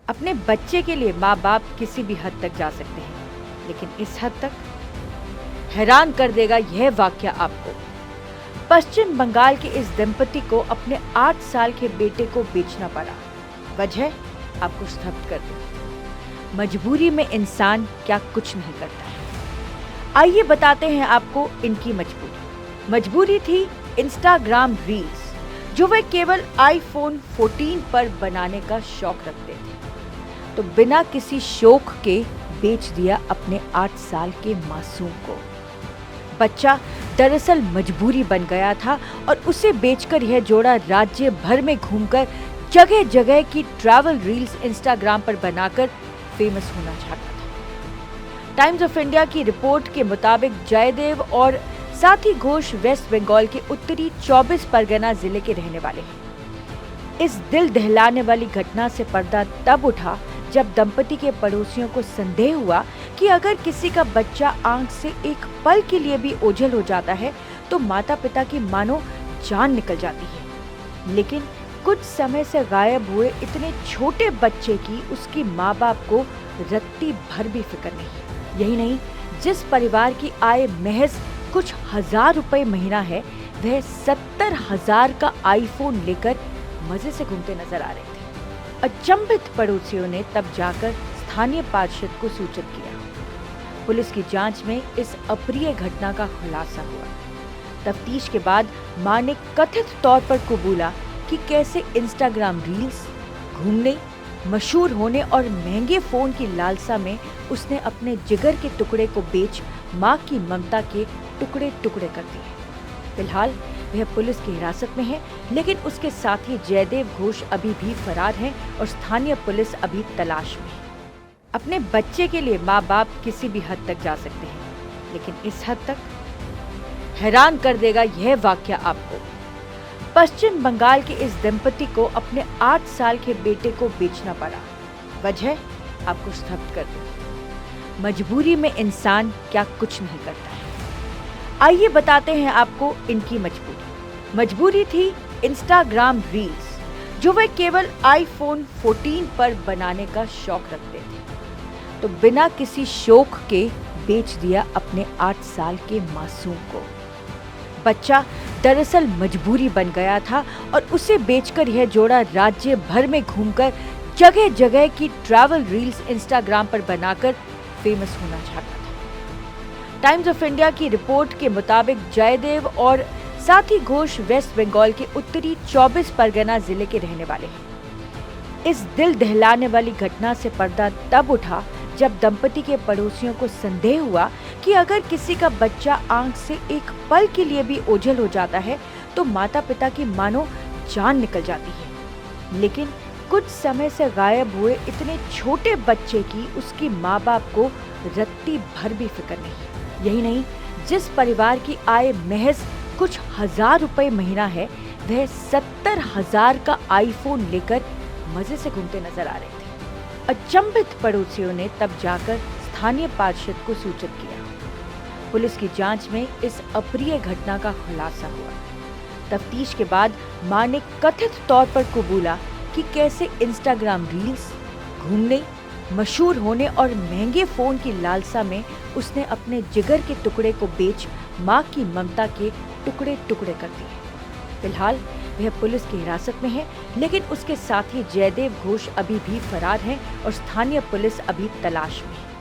अपने बच्चे के लिए माँ बाप किसी भी हद तक जा सकते हैं, लेकिन इस हद तक हैरान कर देगा यह वाकया आपको। पश्चिम बंगाल के इस दंपति को अपने 8 साल के बेटे को बेचना पड़ा। वजह आपको स्तब्ध कर दे। मजबूरी में इंसान क्या कुछ नहीं करता है। आइए बताते हैं आपको इनकी मजबूरी थी इंस्टाग्राम रील्स, जो वे केवल आईफोन 14 पर बनाने का शौक रखते थे, तो बिना किसी शौक के बेच दिया अपने 8 साल के मासूम को। बच्चा दरअसल मजबूरी बन गया था और उसे बेचकर यह जोड़ा राज्य भर में घूमकर जगह जगह की ट्रैवल रील्स इंस्टाग्राम पर बनाकर फेमस होना चाहता था। टाइम्स ऑफ इंडिया की रिपोर्ट के मुताबिक जयदेव और साथी घोष वेस्ट बंगाल के उत्तरी 24 परगना जिले के रहने वाले हैं। इस दिल दहलाने वाली घटना से पर्दा तब उठा जब दंपति के पड़ोसियों को संदेह हुआ कि अगर किसी का बच्चा आंख से एक पल के लिए भी ओझल हो जाता है तो माता पिता की मानो जान निकल जाती है। लेकिन कुछ समय से गायब हुए इतने छोटे बच्चे की उसकी माँ बाप को रत्ती भर भी फिक्र नहीं। यही नहीं, जिस परिवार की आय महज कुछ हजार रुपए महीना है, वह 70,000 का आईफोन लेकर मजे से घूमते नजर आ रहे थे। अचंभित पड़ोसियों ने तब जाकर स्थानीय पार्षद को सूचित किया। पुलिस की जांच में इस अप्रिय घटना का खुलासा हुआ। तफ्तीश के बाद मां ने कथित तौर पर कबूला कि कैसे इंस्टाग्राम रील्स, घूमने, मशहूर होने और महंगे फोन की लालसा में उसने अपने जिगर के टुकड़े को बेच मां की ममता के टुकड़े टुकड़े कर दिए। फिलहाल वह पुलिस की हिरासत में है, लेकिन उसके साथी जयदेव घोष अभी भी फरार हैं और स्थानीय पुलिस अभी तलाश में है। अपने बच्चे के लिए माँ बाप किसी भी हद तक जा सकते हैं, लेकिन इस हद तक हैरान कर देगा यह वाकया आपको। पश्चिम बंगाल के इस दंपति को अपने 8 साल के बेटे को बेचना पड़ा। वजह आपको स्तब्ध कर दे। मजबूरी में इंसान क्या कुछ नहीं करता है। आइए बताते हैं आपको इनकी मजबूरी थी इंस्टाग्राम रील्स, जो वे केवल आईफोन 14 पर बनाने का शौक रखते थे, तो बिना किसी शौक के बेच दिया अपने 8 साल के मासूम को। बच्चा दरअसल मजबूरी बन गया था और उसे बेचकर यह जोड़ा राज्य भर में घूमकर जगह जगह की ट्रैवल रील्स इंस्टाग्राम पर बनाकर फेमस होना चाहता था। टाइम्स ऑफ इंडिया की रिपोर्ट के मुताबिक जयदेव और साथी घोष वेस्ट बंगाल के उत्तरी 24 परगना जिले के रहने वाले हैं। इस दिल दहलाने वाली घटना से पर्दा तब उठा जब दंपति के पड़ोसियों को संदेह हुआ कि अगर किसी का बच्चा आंख से एक पल के लिए भी ओझल हो जाता है तो माता पिता की मानो जान निकल जाती है। लेकिन कुछ समय से गायब हुए इतने छोटे बच्चे की उसकी माँ बाप को रत्ती भर भी फिक्र नहीं। यही नहीं, जिस परिवार की आय महज कुछ हजार रुपए महीना है, वह 70,000 का आईफोन लेकर मजे से घूमते नजर आ रहे थे। अचंभित पड़ोसियों ने तब जाकर स्थानीय पार्षद को सूचित किया। पुलिस की जांच में इस अप्रिय घटना का खुलासा हुआ। तफ्तीश के बाद मां ने कथित तौर पर कबूला कि कैसे इंस्टाग्राम रील्स, घूमने, मशहूर होने और महंगे फोन की लालसा में उसने अपने जिगर के टुकड़े को बेच मां की ममता के टुकड़े टुकड़े कर दिए। फिलहाल वह पुलिस की हिरासत में है, लेकिन उसके साथी जयदेव घोष अभी भी फरार हैं और स्थानीय पुलिस अभी तलाश में है।